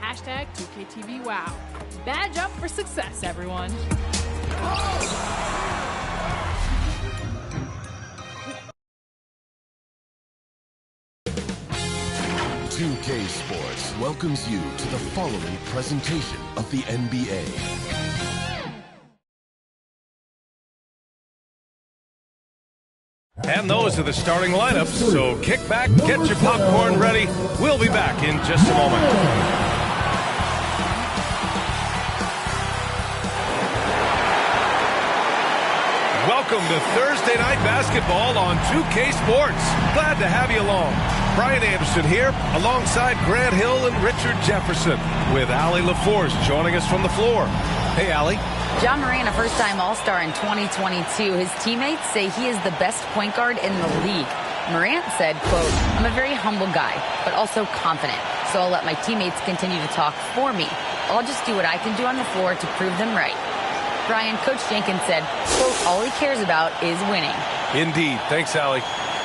Hashtag 2KTVWow. Badge up for success, everyone. 2K Sports welcomes you to the following presentation of the NBA. And those are the starting lineups, so kick back, get your popcorn ready. We'll be back in just a moment. Welcome to Thursday Night Basketball on 2K Sports. Glad to have you along. Brian Anderson here, alongside Grant Hill and Richard Jefferson, with Allie LaForce joining us from the floor. Hey, Allie. John Morant, a first-time All-Star in 2022. His teammates say he is the best point guard in the league. Morant said, quote, "I'm a very humble guy, but also confident, so I'll let my teammates continue to talk for me. I'll just do what I can do on the floor to prove them right." Brian, Coach Jenkins said, quote, "All he cares about is winning." Indeed. Thanks, Allie.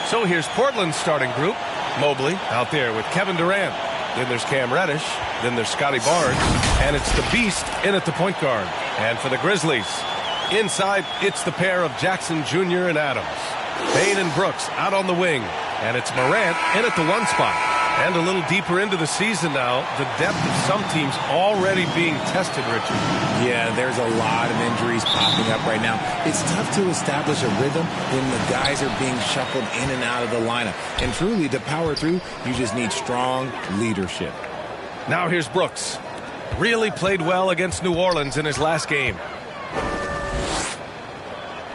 So here's Portland's starting group. Mobley out there with Kevin Durant. Then there's Cam Reddish. Then there's Scotty Barnes. And it's the Beast in at the point guard. And for the Grizzlies, inside, it's the pair of Jackson Jr. and Adams. Payne and Brooks out on the wing. And it's Morant in at the one spot. And a little deeper into the season now, the depth of some teams already being tested, Richard. Yeah, there's a lot of injuries popping up right now. It's tough to establish a rhythm when the guys are being shuffled in and out of the lineup. And truly, to power through, you just need strong leadership. Now here's Brooks. Really played well against New Orleans in his last game.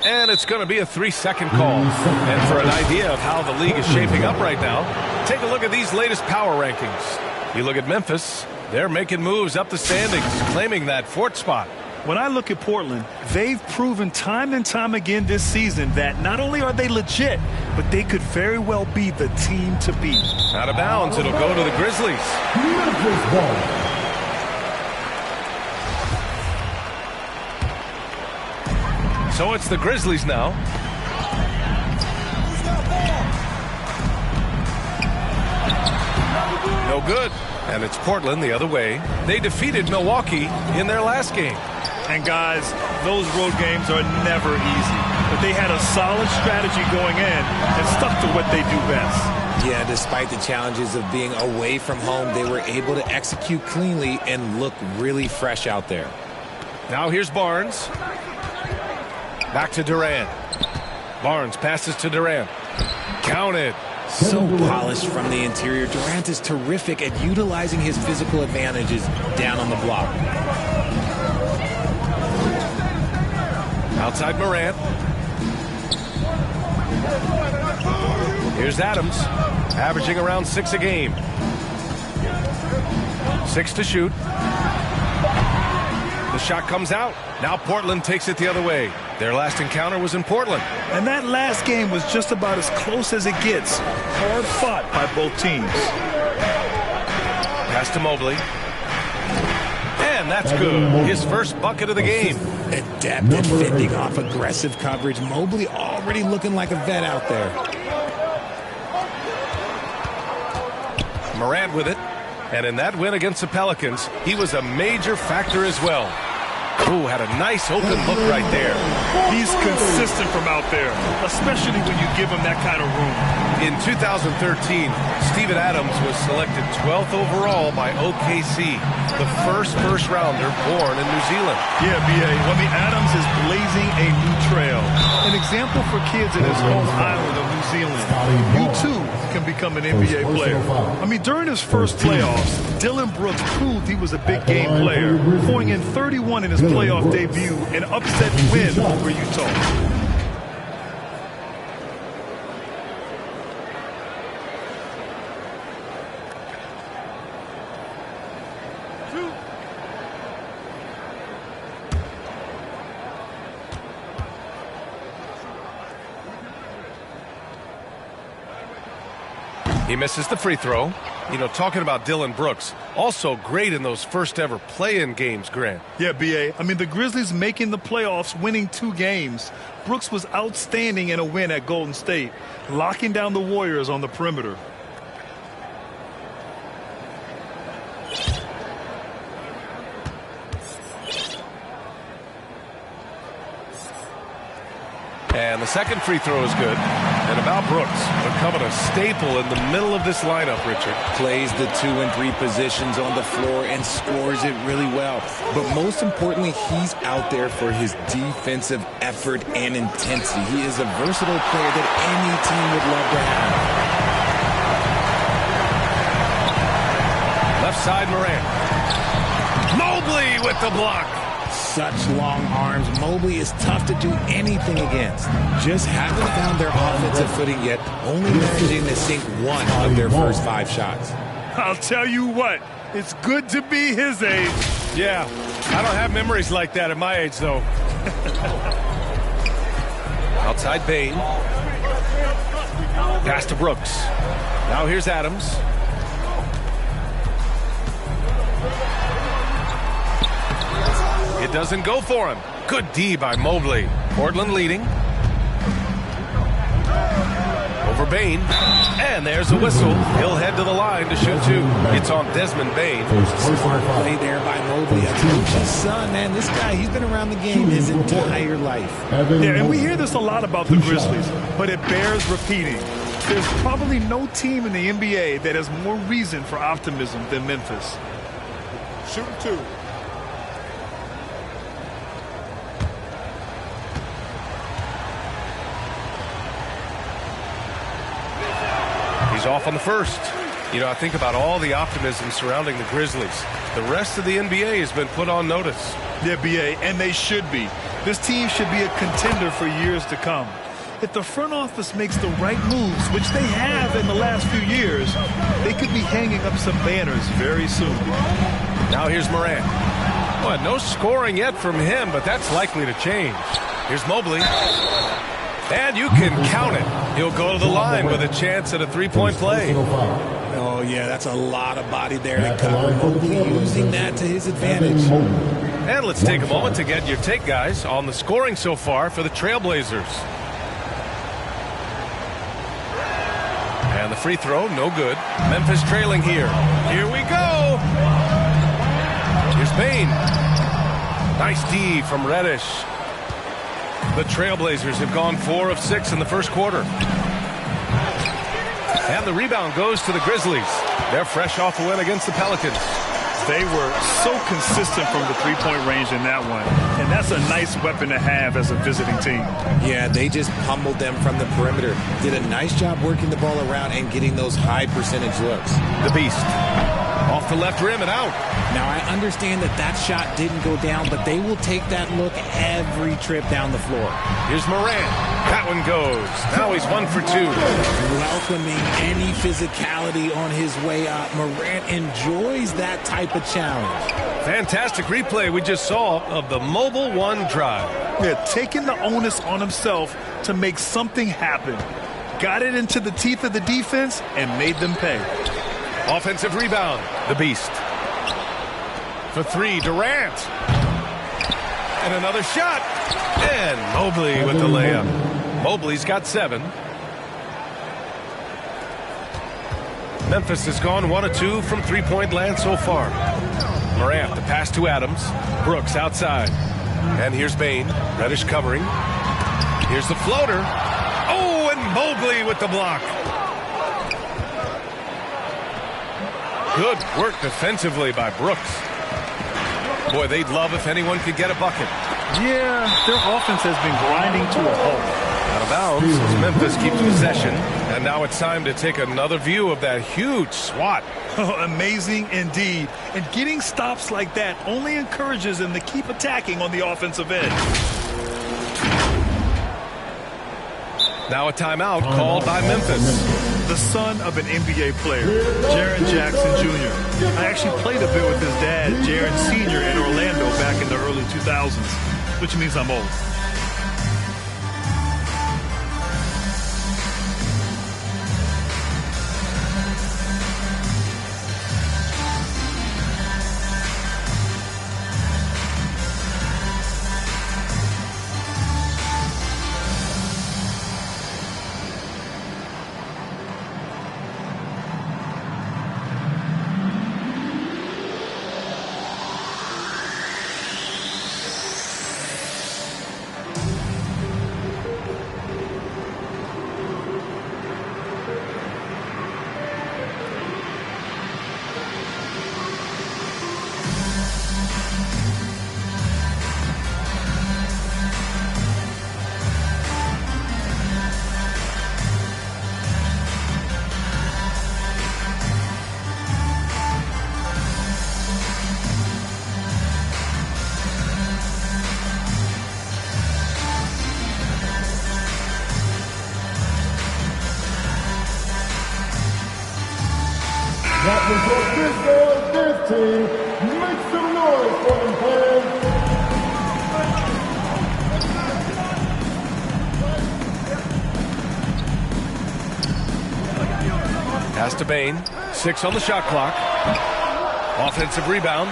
And it's going to be a 3-second call. And for an idea of how the league is shaping up right now, take a look at these latest power rankings. You look at Memphis, they're making moves up the standings, claiming that fourth spot. When I look at Portland, they've proven time and time again this season that not only are they legit, but they could very well be the team to beat. Out of bounds, it'll go to the Grizzlies. So it's the Grizzlies now. No good. And it's Portland the other way. They defeated Milwaukee in their last game. And guys, those road games are never easy. But they had a solid strategy going in and stuck to what they do best. Yeah, despite the challenges of being away from home, they were able to execute cleanly and look really fresh out there. Now here's Barnes. Back to Durant. Barnes passes to Durant. Counted. So polished from the interior. Durant is terrific at utilizing his physical advantages down on the block. Outside Morant. Here's Adams, averaging around 6 a game. 6 to shoot. The shot comes out. Now Portland takes it the other way. Their last encounter was in Portland. And that last game was just about as close as it gets. Hard fought by both teams. Pass to Mobley. And that's good. His first bucket of the game. Adept at fending off aggressive coverage. Mobley already looking like a vet out there. Morant with it. And in that win against the Pelicans, he was a major factor as well. Ooh, had a nice open look right there. He's consistent from out there, especially when you give him that kind of room. In 2013, Steven Adams was selected 12th overall by OKC, the first rounder born in New Zealand. Yeah, B.A. Well, Adams is blazing a new trail. An example for kids in his home island of New Zealand. You, too, can become an NBA player. During his first playoffs, Dillon Brooks proved he was a big game player, pouring in 31 in his playoff debut, an upset win over Utah. He misses the free throw. Talking about Dillon Brooks, also great in those first ever play-in games, Grant. Yeah, B.A. The Grizzlies making the playoffs, winning 2 games. Brooks was outstanding in a win at Golden State, locking down the Warriors on the perimeter. And the second free throw is good. And about Brooks, becoming a staple in the middle of this lineup, Richard. Plays the 2 and 3 positions on the floor and scores it really well. But most importantly, he's out there for his defensive effort and intensity. He is a versatile player that any team would love to have. Left side, Morant. Mobley with the block. Such long arms. Mobley is tough to do anything against. Just haven't found their offensive footing yet, only managing to sink one of their first 5 shots. I'll tell you what, it's good to be his age. Yeah, I don't have memories like that at my age, though. Outside Bane. Pass to Brooks. Now here's Adams. It doesn't go for him. Good D by Mobley. Portland leading. Over Bane. And there's a whistle. He'll head to the line to shoot 2. It's on Desmond Bane. Smart play there by Mobley. A coach's son, man. This guy, he's been around the game his entire life. Yeah, and we hear this a lot about the Grizzlies, but it bears repeating. There's probably no team in the NBA that has more reason for optimism than Memphis. Shooting 2. He's off on the first. You know, I think about all the optimism surrounding the Grizzlies. The rest of the NBA has been put on notice. Yeah, BA, and they should be. This team should be a contender for years to come. If the front office makes the right moves, which they have in the last few years, they could be hanging up some banners very soon. Now here's Morant. Well, no scoring yet from him, but that's likely to change. Here's Mobley. And you can count it. He'll go to the line with a chance at a 3-point play. Oh, yeah, that's a lot of body there to cover. Mobley using that to his advantage. And let's take a moment to get your take, guys, on the scoring so far for the Trailblazers. And the free throw, no good. Memphis trailing here. Here we go. Here's Bane. Nice D from Reddish. The Trailblazers have gone 4 of 6 in the first quarter. And the rebound goes to the Grizzlies. They're fresh off a win against the Pelicans. They were so consistent from the 3-point range in that one. And that's a nice weapon to have as a visiting team. Yeah, they just pummeled them from the perimeter. Did a nice job working the ball around and getting those high percentage looks. The Beast. Off the left rim and out. Now, I understand that shot didn't go down, but they will take that look every trip down the floor. Here's Morant. That one goes. Now he's 1 for 2. Welcoming any physicality on his way up. Morant enjoys that type of challenge. Fantastic replay we just saw of the Mobile 1 drive. Yeah, taking the onus on himself to make something happen. Got it into the teeth of the defense and made them pay. Offensive rebound. The Beast. For 3, Durant. And another shot. And Mobley with the layup. Mobley's got 7. Memphis has gone 1 of 2 from 3-point land so far. Morant, the pass to Adams. Brooks outside. And here's Bane. Reddish covering. Here's the floater. Oh, and Mobley with the block. Good work defensively by Brooks. Boy, they'd love if anyone could get a bucket. Yeah, their offense has been grinding to a halt. Out of bounds as Memphis keeps possession. And now it's time to take another view of that huge swat. Oh, amazing indeed. And getting stops like that only encourages them to keep attacking on the offensive end. Now a timeout called by Memphis. The son of an NBA player, Jaren Jackson Jr. I actually played a bit with his dad, Jaren Sr. in Orlando back in the early 2000s, which means I'm old. Make some noise for them, fans. Pass to Bain. 6 on the shot clock. Offensive rebound.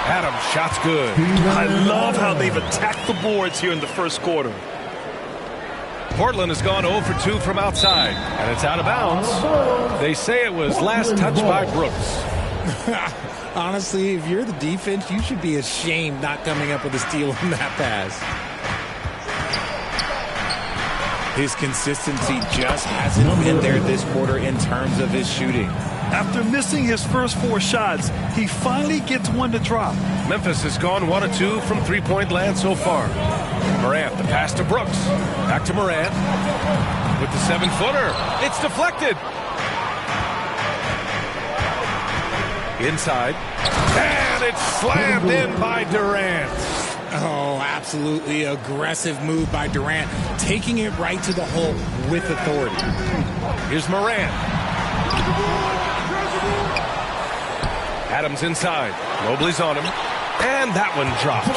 Adams, shot's good. I love how they've attacked the boards here in the first quarter. Portland has gone 0 for 2 from outside, and it's out of bounds. They say it was last touched by Brooks. Honestly, if you're the defense, you should be ashamed not coming up with a steal on that pass. His consistency just hasn't been there this quarter in terms of his shooting. After missing his first 4 shots, he finally gets one to drop. Memphis has gone 1 of 2 from three-point land so far. Morant, the pass to Brooks. Back to Morant. With the 7-footer. It's deflected. Inside. And it's slammed in by Durant. Oh, absolutely aggressive move by Durant, taking it right to the hole with authority. Here's Morant. Adams inside. Mobley's on him. And that one drops.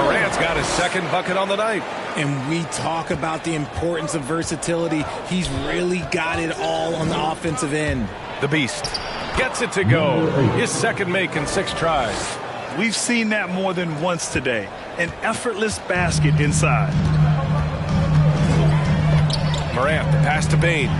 Morant's got his second bucket on the night. And we talk about the importance of versatility. He's really got it all on the offensive end. The Beast gets it to go. His second make in 6 tries. We've seen that more than once today. An effortless basket inside. Morant, the pass to Bain.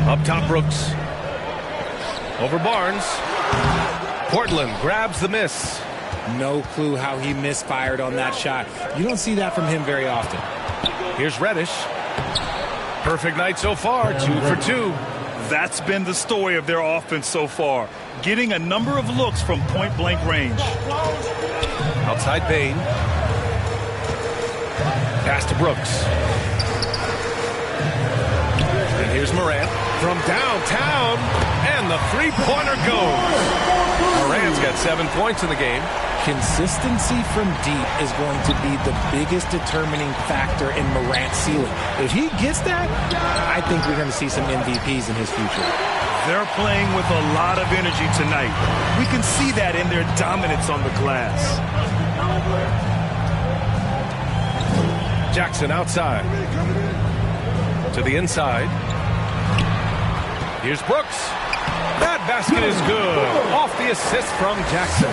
Up top, Brooks. Over Barnes. Portland grabs the miss. No clue how he misfired on that shot. You don't see that from him very often. Here's Reddish. Perfect night so far, 2 for 2. That's been the story of their offense so far, getting a number of looks from point-blank range. Outside Bain. Pass to Brooks. And here's Morant from downtown, and the three-pointer goes. Morant's got 7 points in the game. Consistency from deep is going to be the biggest determining factor in Morant's ceiling. If he gets that, I think we're going to see some MVPs in his future. They're playing with a lot of energy tonight. We can see that in their dominance on the glass. Jackson outside. To the inside. Here's Brooks. That basket is good. Off the assist from Jackson.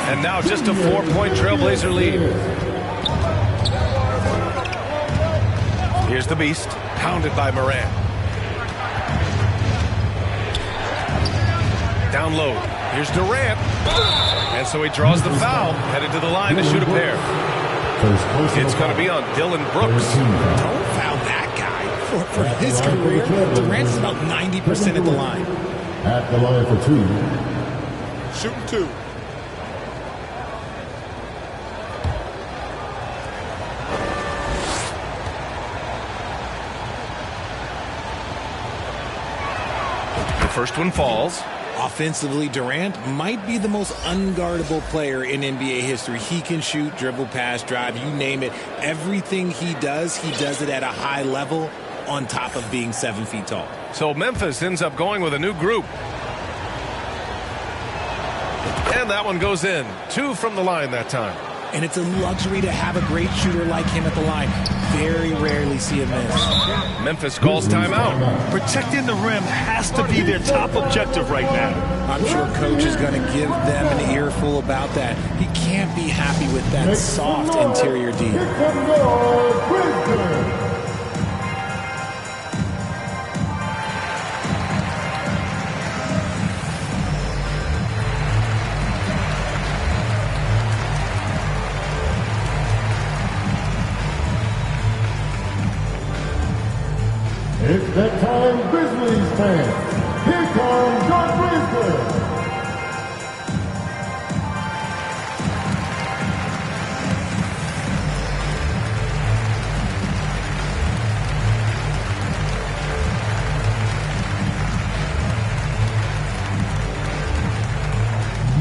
And now just a 4-point Trailblazer lead. Here's the Beast, pounded by Morant. Down low. Here's Durant. And so he draws the foul, headed to the line to shoot a pair. It's going to be on Dylan Brooks. Don't foul that guy. For his career, Durant's about 90% at the line. At the line for 2. Shooting 2. The first one falls. Offensively, Durant might be the most unguardable player in NBA history. He can shoot, dribble, pass, drive, you name it. Everything he does it at a high level on top of being 7 feet tall. So Memphis ends up going with a new group. And that one goes in. 2 from the line that time. And it's a luxury to have a great shooter like him at the line. Very rarely see a miss. Memphis calls timeout. Protecting the rim has to be their top objective right now. I'm sure coach is going to give them an earful about that. He can't be happy with that soft interior D. It's that time, Grizzlies fans. Here comes John Brisbane.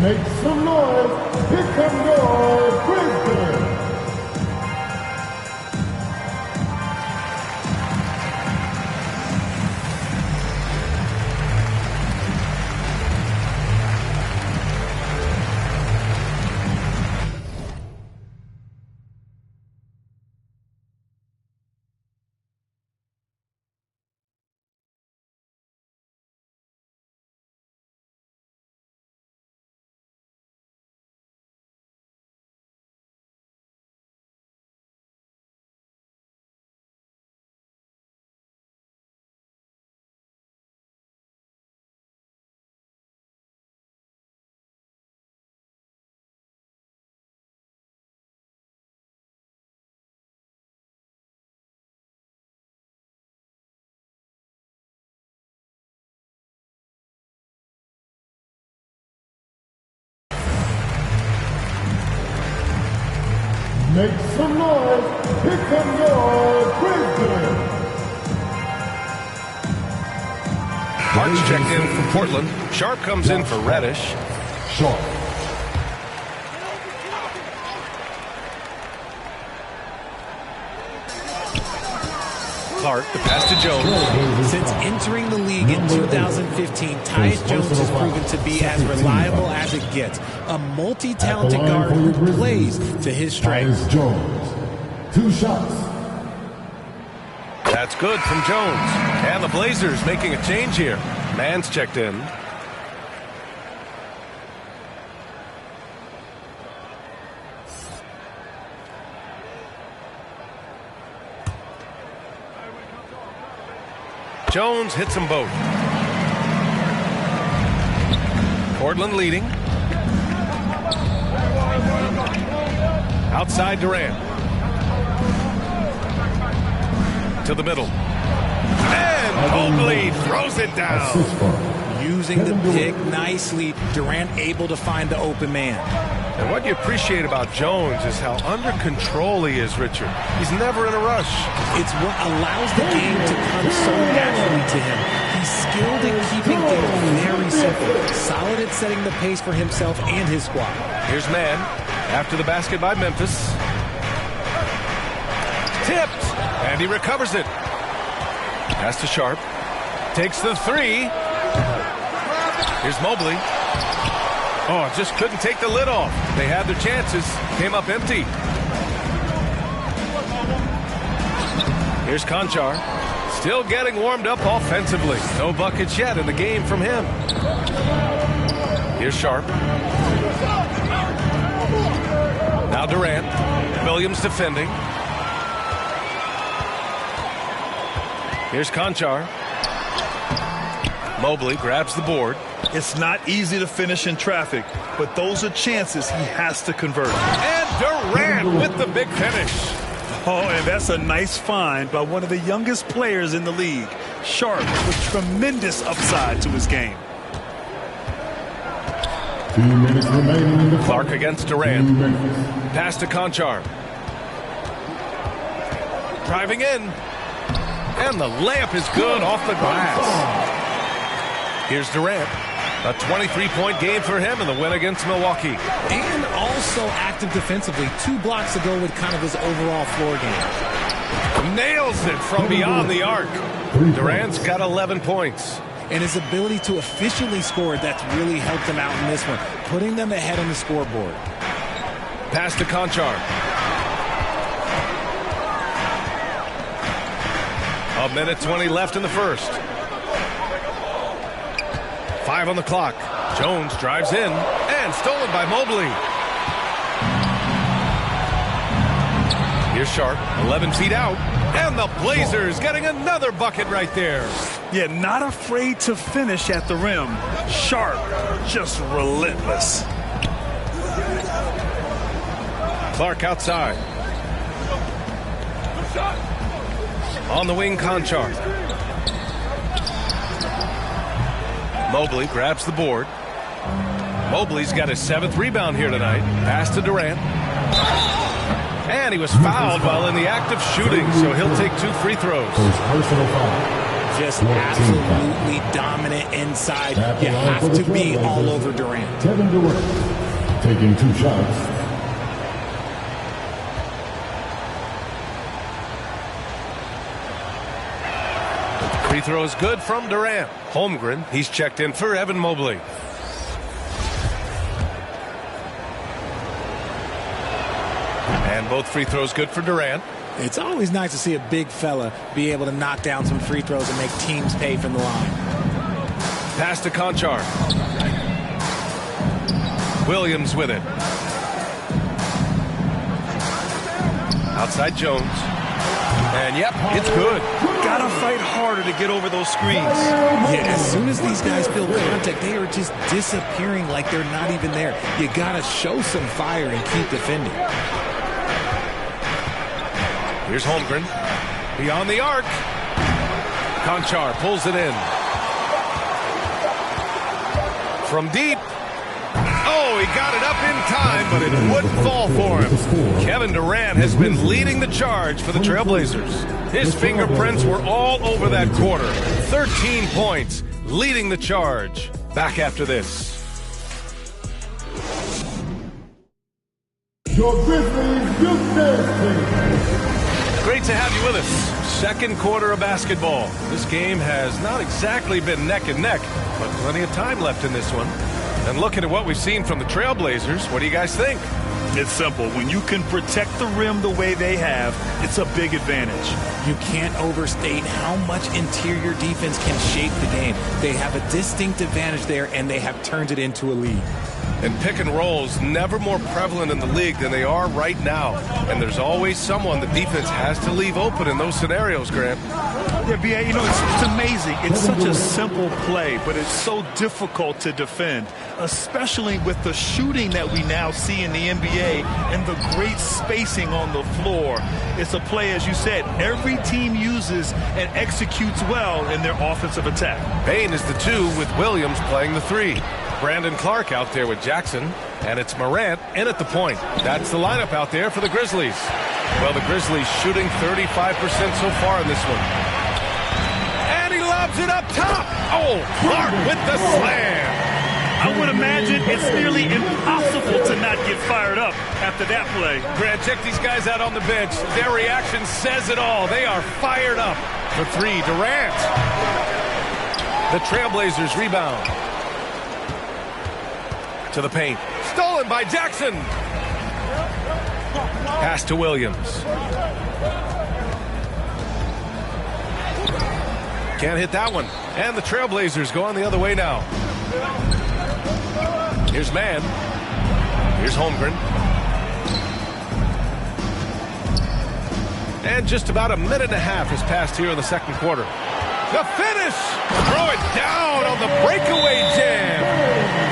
Make some noise. Here comes your Brisbane. Make some noise. Here comes your Brisbane. Hart's checked in for Portland. Sharp comes in for Reddish. Sharp. Clark, the pass to Jones. Since entering the league in 2015, Tyus Jones has proven to be as reliable as it gets. A multi-talented guard who plays to his strengths. Tyus Jones. 2 shots. That's good from Jones. And the Blazers making a change here. Mann's checked in. Jones hits them both. Portland leading. Outside Durant. To the middle. And Mobley throws it down. Using the pick nicely, Durant able to find the open man. And what you appreciate about Jones is how under control he is, Richard. He's never in a rush. It's what allows the game to come so naturally to him. He's skilled at keeping things very simple. Solid at setting the pace for himself and his squad. Here's man after the basket by Memphis. Tipped, and he recovers it. Pass to Sharp. Takes the three. Here's Mobley. Oh, just couldn't take the lid off. They had their chances. Came up empty. Here's Conchar. Still getting warmed up offensively. No buckets yet in the game from him. Here's Sharp. Now Durant. Williams defending. Here's Conchar. Mobley grabs the board. It's not easy to finish in traffic, but those are chances he has to convert. And Durant with the big finish. Oh, and that's a nice find by one of the youngest players in the league. Sharp with tremendous upside to his game. 2 minutes remaining in the Clark against Durant. Pass to Conchar. Driving in. And the layup is good off the glass. Here's Durant. A 23-point game for him in the win against Milwaukee. And also active defensively. 2 blocks to go with kind of his overall floor game. Nails it from beyond the arc. Durant's got 11 points. And his ability to efficiently score, that's really helped him out in this one. Putting them ahead on the scoreboard. Pass to Conchar. A minute 20 left in the first. 5 on the clock. Jones drives in and stolen by Mobley. Here's Sharp, 11 feet out, and the Blazers getting another bucket right there. Yeah, not afraid to finish at the rim. Sharp, just relentless. Clark outside. On the wing, Conchar. Mobley grabs the board. Mobley's got his 7th rebound here tonight. Pass to Durant. And he was fouled while in the act of shooting, so he'll take 2 free throws. personal foul. Just absolutely dominant inside. You have to be all over Durant. Kevin Durant taking 2 shots. Free throw is good from Durant. Holmgren, he's checked in for Evan Mobley. And both free throws good for Durant. It's always nice to see a big fella be able to knock down some free throws and make teams pay from the line. Pass to Conchar. Williams with it. Outside Jones. And yep, it's good. Gotta fight harder to get over those screens. Yeah, as soon as these guys feel contact, they are just disappearing like they're not even there. You gotta show some fire and keep defending. Here's Holmgren. Beyond the arc. Conchar pulls it in. From deep. Oh, he got it up in time, but it wouldn't fall for him. Kevin Durant has been leading the charge for the Trailblazers. His fingerprints were all over that quarter. 13 points, leading the charge. Back after this. Your Grizzlies Youth Dance Team. Great to have you with us. Second quarter of basketball. This game has not exactly been neck and neck, but plenty of time left in this one. And looking at what we've seen from the Trailblazers, what do you guys think? It's simple. When you can protect the rim the way they have, it's a big advantage. You can't overstate how much interior defense can shape the game. They have a distinct advantage there, and they have turned it into a lead. And pick and rolls never more prevalent in the league than they are right now. And there's always someone the defense has to leave open in those scenarios, Grant. Yeah, B.A., you know, it's amazing. It's such a simple play, but it's so difficult to defend, especially with the shooting that we now see in the NBA and the great spacing on the floor. It's a play, as you said, every team uses and executes well in their offensive attack. Payne is the 2 with Williams playing the 3. Brandon Clark out there with Jackson, and it's Morant in at the point. That's the lineup out there for the Grizzlies. Well, the Grizzlies shooting 35% so far in this one. And he lobs it up top. Oh, Clark with the slam. I would imagine it's nearly impossible to not get fired up after that play. Grant, check these guys out on the bench. Their reaction says it all. They are fired up. For 3, Durant. The Trailblazers rebound. To the paint. Stolen by Jackson. Pass to Williams. Can't hit that one. And the Trailblazers go on the other way now. Here's Mann. Here's Holmgren. And just about a minute and a half has passed here in the second quarter. The finish! Throw it down on the breakaway jam.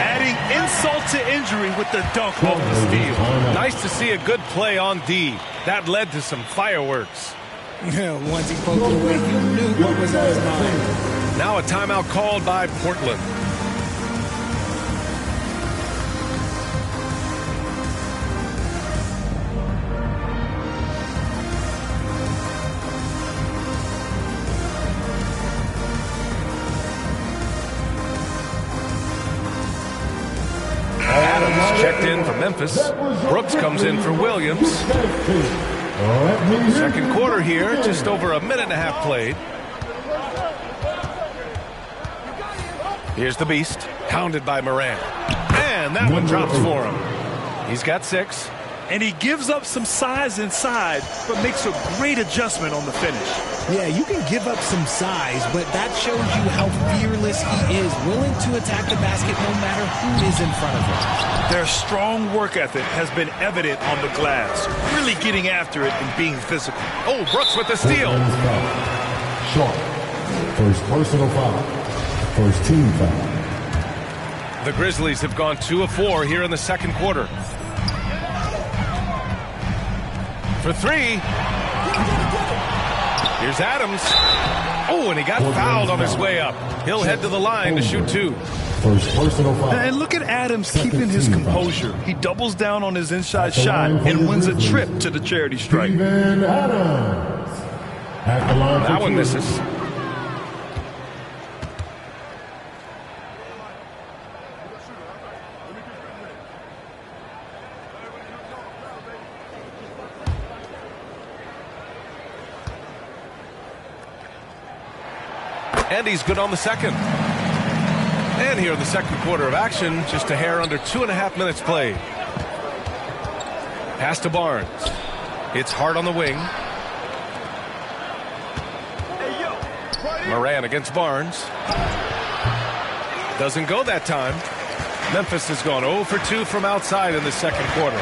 Adding insult to injury with the dunk off the steal. Nice to see a good play on D. That led to some fireworks. Yeah, once he poked it away, you knew what was on his mind. Now a timeout called by Portland. Adams checked in for Memphis. Brooks comes in for Williams. Second quarter here, just over a minute and a half played. Here's the Beast, hounded by Morant. And that one drops for him. He's got 6. And he gives up some size inside, but makes a great adjustment on the finish. Yeah, you can give up some size, but that shows you how fearless he is, willing to attack the basket no matter who is in front of him. Their strong work ethic has been evident on the glass, really getting after it and being physical. Oh, Brooks with the steal. Short. First personal foul. First team foul. The Grizzlies have gone 2 of 4 here in the second quarter. For 3. Here's Adams. Oh, and he got fouled on his way up. He'll head to the line to shoot 2. First personal foul. And look at Adams keeping his composure. He doubles down on his inside shot and wins a trip to the charity stripe. Steven Adams. At the line That one misses. And he's good on the second. And here in the second quarter of action, just a hair under 2.5 minutes played. Pass to Barnes. It's hard on the wing. Moran against Barnes. Doesn't go that time. Memphis has gone 0 for 2 from outside in the second quarter.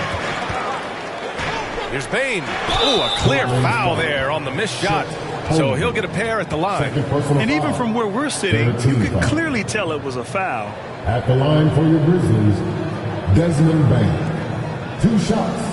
Here's Payne. Oh, a clear foul there on the missed shot. So he'll get a pair at the line. And even from where we're sitting, you can clearly tell it was a foul. At the line for your Grizzlies, Desmond Bain. 2 shots.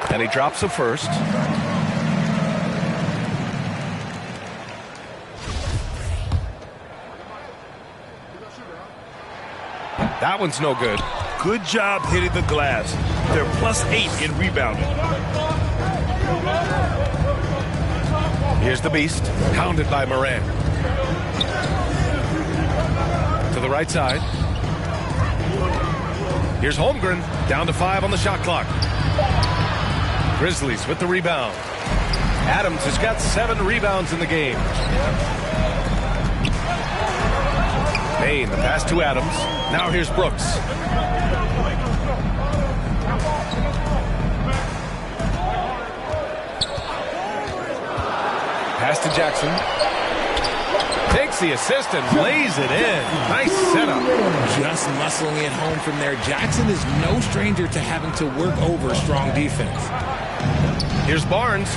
And he drops the first. That one's no good. Good job hitting the glass. They're +8 in rebounding. Here's the Beast, hounded by Moran. To the right side. Here's Holmgren, down to 5 on the shot clock. Grizzlies with the rebound. Adams has got 7 rebounds in the game. Payne, the pass to Adams. Now here's Brooks. Pass to Jackson. Takes the assist and lays it in. Nice setup. Just muscling it home from there. Jackson is no stranger to having to work over strong defense. Here's Barnes.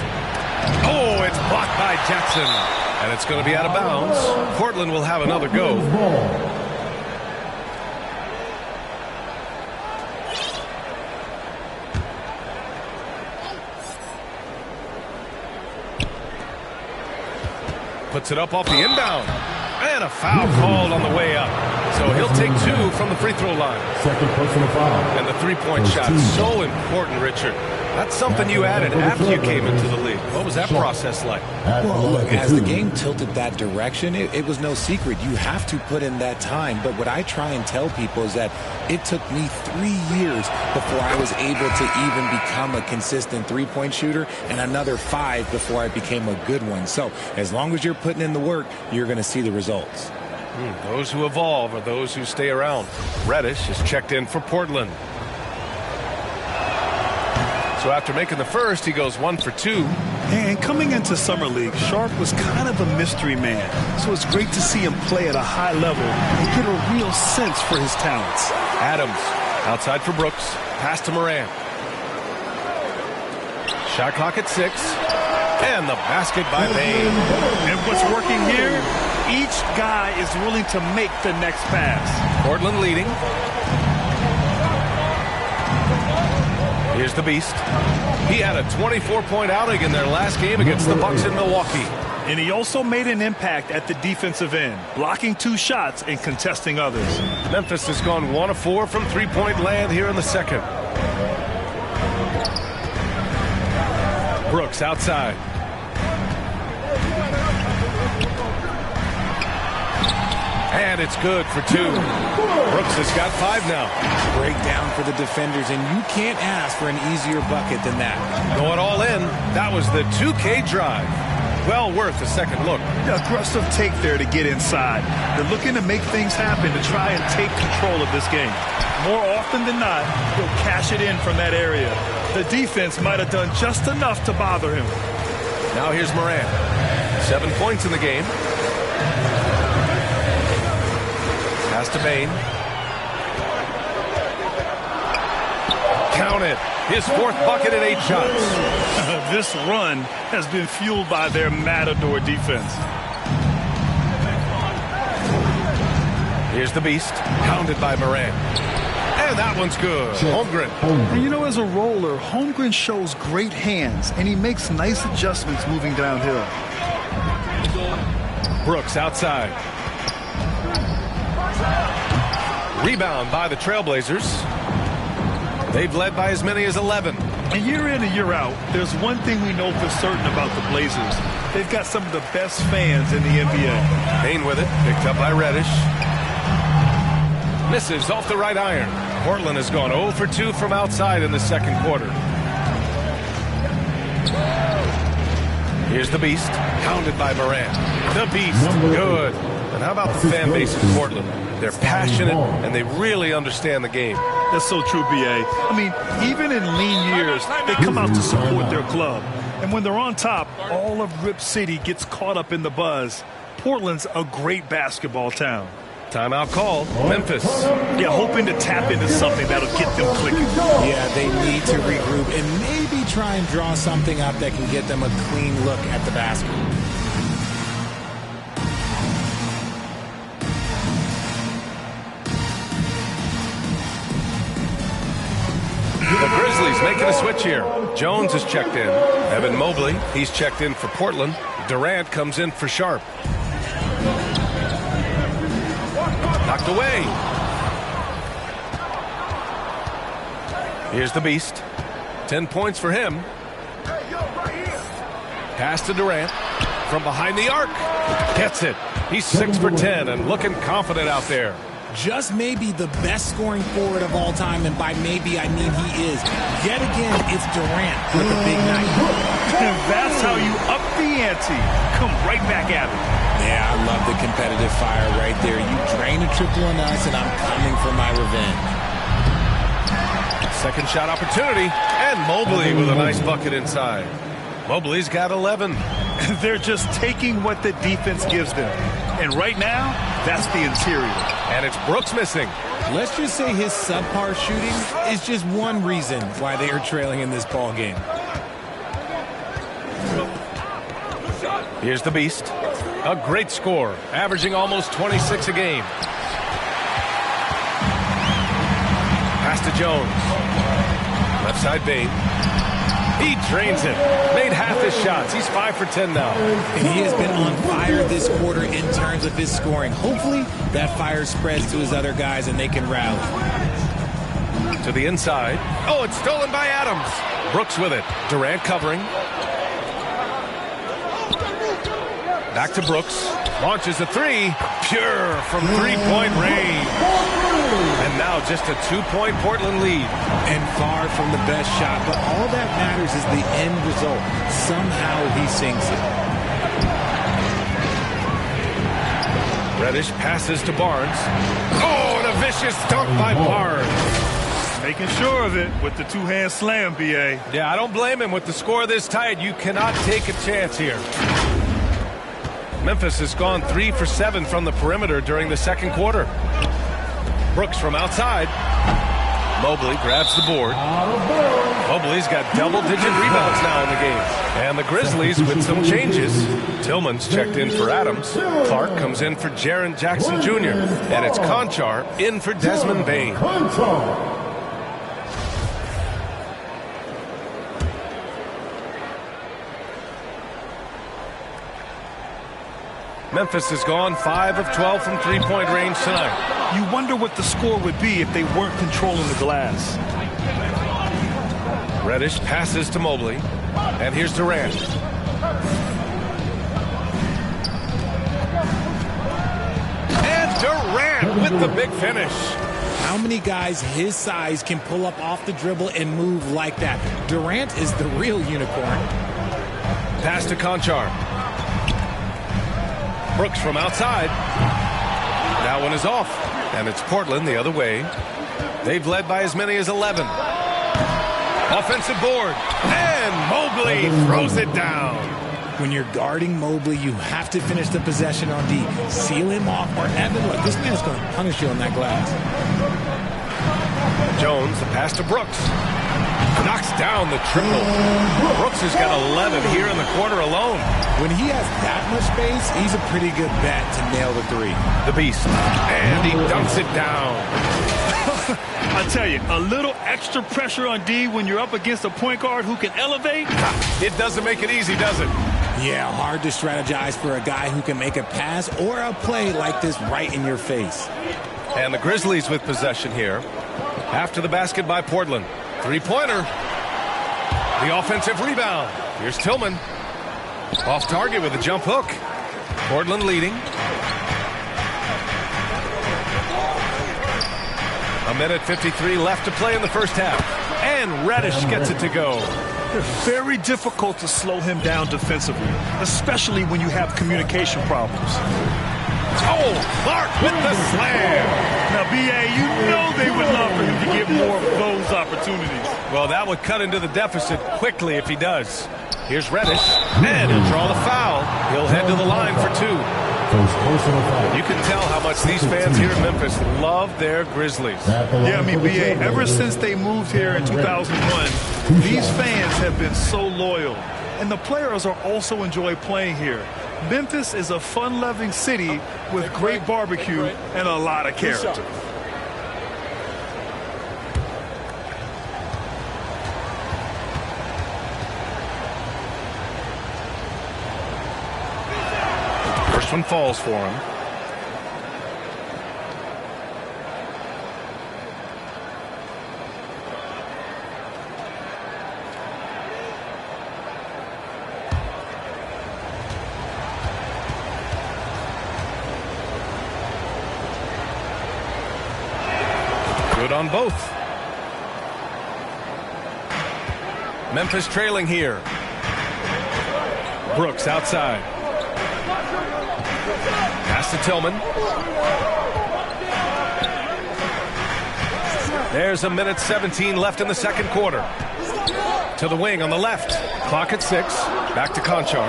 Oh, it's blocked by Jackson. And it's going to be out of bounds. Portland will have another go. Puts it up off the inbound. And a foul called on the way up. So he'll take 2 from the free throw line. Second personal foul. And the three-point shot, so important, Richard. That's something you added after you came into the league. What was that process like? Well, look, as the game tilted that direction, it was no secret. You have to put in that time. But what I try and tell people is that it took me 3 years before I was able to even become a consistent three-point shooter, and another 5 before I became a good one. So as long as you're putting in the work, you're going to see the results. Those who evolve are those who stay around. Reddish is checked in for Portland. So after making the first, he goes 1 for 2. And coming into Summer League, Sharp was kind of a mystery man. So it's great to see him play at a high level and get a real sense for his talents. Adams outside for Brooks. Pass to Morant. Shot clock at 6. And the basket by Bain. And what's working here? Each guy is willing to make the next pass. Portland leading. Here's the Beast. He had a 24-point outing in their last game against the Bucks in Milwaukee. And he also made an impact at the defensive end, blocking 2 shots and contesting others. Memphis has gone 1 of 4 from three-point land here in the second. Brooks outside. And it's good for 2. Brooks has got 5 now. Breakdown for the defenders, and you can't ask for an easier bucket than that. Going all in. That was the 2K drive. Well worth a second look. Aggressive take there to get inside. They're looking to make things happen to try and take control of this game. More often than not, he'll cash it in from that area. The defense might have done just enough to bother him. Now here's Morant. 7 points in the game. Pass to Bain. Count it. His 4th bucket in 8 shots. This run has been fueled by their matador defense. Here's the Beast. Pounded by Morant. And that one's good. Holmgren. And you know, as a roller, Holmgren shows great hands, and he makes nice adjustments moving downhill. Brooks outside. Rebound by the Trailblazers. They've led by as many as 11. And year in and year out, there's one thing we know for certain about the Blazers. They've got some of the best fans in the NBA. Payne with it, picked up by Reddish. Misses off the right iron. Portland has gone 0 for 2 from outside in the second quarter. Here's the Beast, pounded by Morant. The Beast, good. And how about the fan base in Portland? They're passionate, and they really understand the game. That's so true, B.A. I mean, even in lean years, they come out to support their club. And when they're on top, all of Rip City gets caught up in the buzz. Portland's a great basketball town. Timeout called. Memphis. Yeah, hoping to tap into something that'll get them clicking. Yeah, they need to regroup and maybe try and draw something up that can get them a clean look at the basket. The Grizzlies making a switch here. Jones is checked in. Evan Mobley, he's checked in for Portland. Durant comes in for Sharp. Knocked away. Here's the Beast. 10 points for him. Pass to Durant. From behind the arc. Gets it. He's 6 for 10 and looking confident out there. Just maybe the best scoring forward of all time, and by maybe I mean he is. Yet again, it's Durant with a big night. And that's how you up the ante. Come right back at it. Yeah, I love the competitive fire right there. You drain a triple on us, and I'm coming for my revenge. Second shot opportunity, and Mobley with a nice bucket inside. Mobley's got 11. They're just taking what the defense gives them. And right now, that's the interior. And it's Brooks missing. Let's just say his subpar shooting is just one reason why they are trailing in this ball game. Here's the Beast. A great score, averaging almost 26 a game. Pass to Jones. Left side Bain. He drains it. Made half his shots. He's 5 for 10 now. And he has been on fire this quarter in terms of his scoring. Hopefully that fire spreads to his other guys and they can rally. To the inside. Oh, it's stolen by Adams. Brooks with it. Durant covering. Back to Brooks. Launches a three. Pure from three-point range. And now just a 2-point Portland lead. And far from the best shot, but all that matters is the end result. Somehow he sinks it. Reddish passes to Barnes. Oh, and a vicious dunk by Barnes. Making sure of it with the two-hand slam, B.A. Yeah, I don't blame him. With the score this tight, you cannot take a chance here. Memphis has gone 3 for 7 from the perimeter during the second quarter. Brooks from outside. Mobley grabs the board. Mobley's got double-digit rebounds now in the game. And the Grizzlies with some changes. Tillman's checked in for Adams. Clark comes in for Jaren Jackson Jr. And it's Conchar in for Desmond Bain. Memphis has gone 5 of 12 from three-point range tonight. You wonder what the score would be if they weren't controlling the glass. Reddish passes to Mobley. And here's Durant. And Durant with the big finish. How many guys his size can pull up off the dribble and move like that? Durant is the real unicorn. Pass to Conchar. Brooks from outside. That one is off. And it's Portland the other way. They've led by as many as 11. Offensive board. And Mobley throws it down. When you're guarding Mobley, you have to finish the possession on D. Seal him off, or Evan, look, this man's going to punish you on that glass. Jones, the pass to Brooks. Knocks down the triple. Brooks has got 11 here in the quarter alone. When he has that much space, he's a pretty good bet to nail the three. The Beast. And he dunks it down. I tell you, a little extra pressure on D when you're up against a point guard who can elevate. It doesn't make it easy, does it? Yeah, hard to strategize for a guy who can make a pass or a play like this right in your face. And the Grizzlies with possession here. After the basket by Portland. Three-pointer. The offensive rebound. Here's Tillman. Off target with a jump hook. Portland leading. A minute 53 left to play in the first half. And Reddish gets it to go. Very difficult to slow him down defensively, especially when you have communication problems. Oh, Clark with the slam. Now, B.A., you know they would love for him to get more of those opportunities. Well, that would cut into the deficit quickly if he does. Here's Reddish, and he'll draw the foul. He'll head to the line for two. You can tell how much these fans here in Memphis love their Grizzlies. Yeah, I mean, B.A., ever since they moved here in 2001, these fans have been so loyal. And the players are also enjoy playing here. Memphis is a fun-loving city with great barbecue and a lot of character. First one falls for him. Good on both. Memphis trailing here. Brooks outside. Pass to Tillman. There's a minute 17 left in the second quarter. To the wing on the left. Clock at 6. Back to Conchar.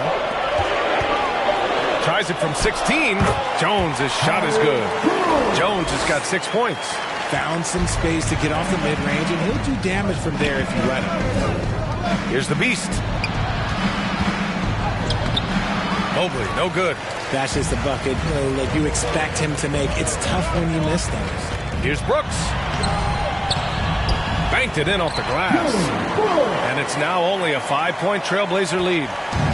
Tries it from 16. Jones' shot is good. Jones has got 6 points. Found some space to get off the mid-range, and he'll do damage from there if you let him. Here's the Beast. Mobley, no good. That's just a bucket, like you expect him to make. It's tough when you miss those. Here's Brooks. Banked it in off the glass. And it's now only a 5-point Trailblazer lead.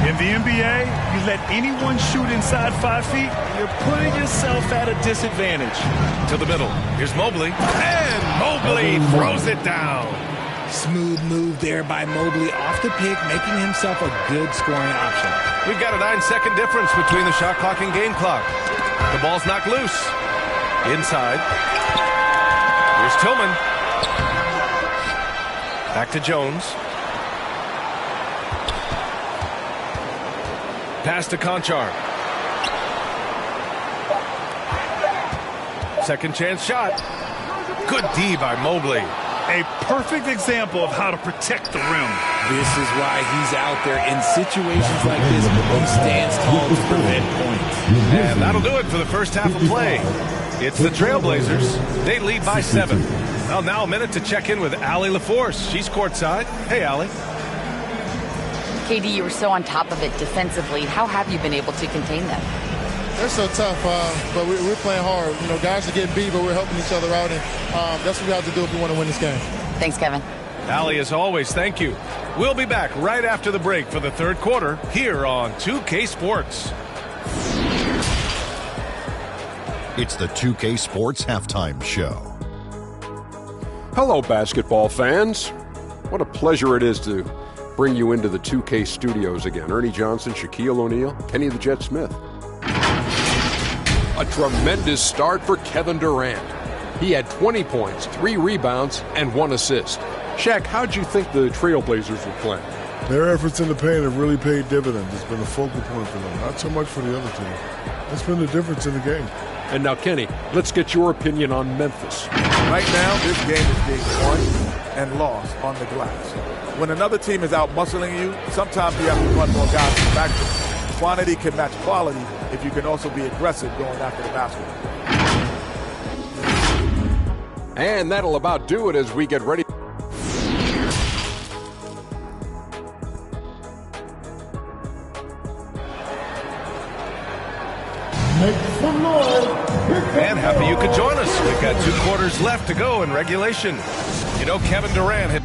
In the NBA, you let anyone shoot inside 5 feet, you're putting yourself at a disadvantage. To the middle. Here's Mobley. And Mobley throws it down. Smooth move there by Mobley off the pick, making himself a good scoring option. We've got a 9-second difference between the shot clock and game clock. The ball's knocked loose. Inside. Here's Tillman. Back to Jones. Pass to Conchar. Second chance shot. Good D by Mobley. A perfect example of how to protect the rim. This is why he's out there in situations like this. He stands tall to prevent points. And that'll do it for the first half of play. It's the Trailblazers. They lead by 7. Well, now a minute to check in with Allie LaForce. She's courtside. Hey, Allie. KD, you were so on top of it defensively. How have you been able to contain them? They're so tough, but we're playing hard. You know, guys are getting beat, but we're helping each other out, and that's what we have to do if we want to win this game. Thanks, Kevin. Allie, as always, thank you. We'll be back right after the break for the third quarter here on 2K Sports. It's the 2K Sports Halftime Show. Hello, basketball fans. What a pleasure it is to bring you into the 2K studios again. Ernie Johnson, Shaquille O'Neal, Kenny the Jet Smith. A tremendous start for Kevin Durant. He had 20 points, 3 rebounds, and 1 assist. Shaq, how'd you think the Trailblazers were playing? Their efforts in the paint have really paid dividends. It's been a focal point for them. Not so much for the other team. That's been the difference in the game. And now, Kenny, let's get your opinion on Memphis. Right now, this game is being won and lost on the glass. When another team is out muscling you, sometimes you have to run more guys to the backcourt. Quantity can match quality if you can also be aggressive going after the basket. And that'll about do it as we get ready. And happy you could join us. We've got 2 quarters left to go in regulation. You know, Kevin Durant had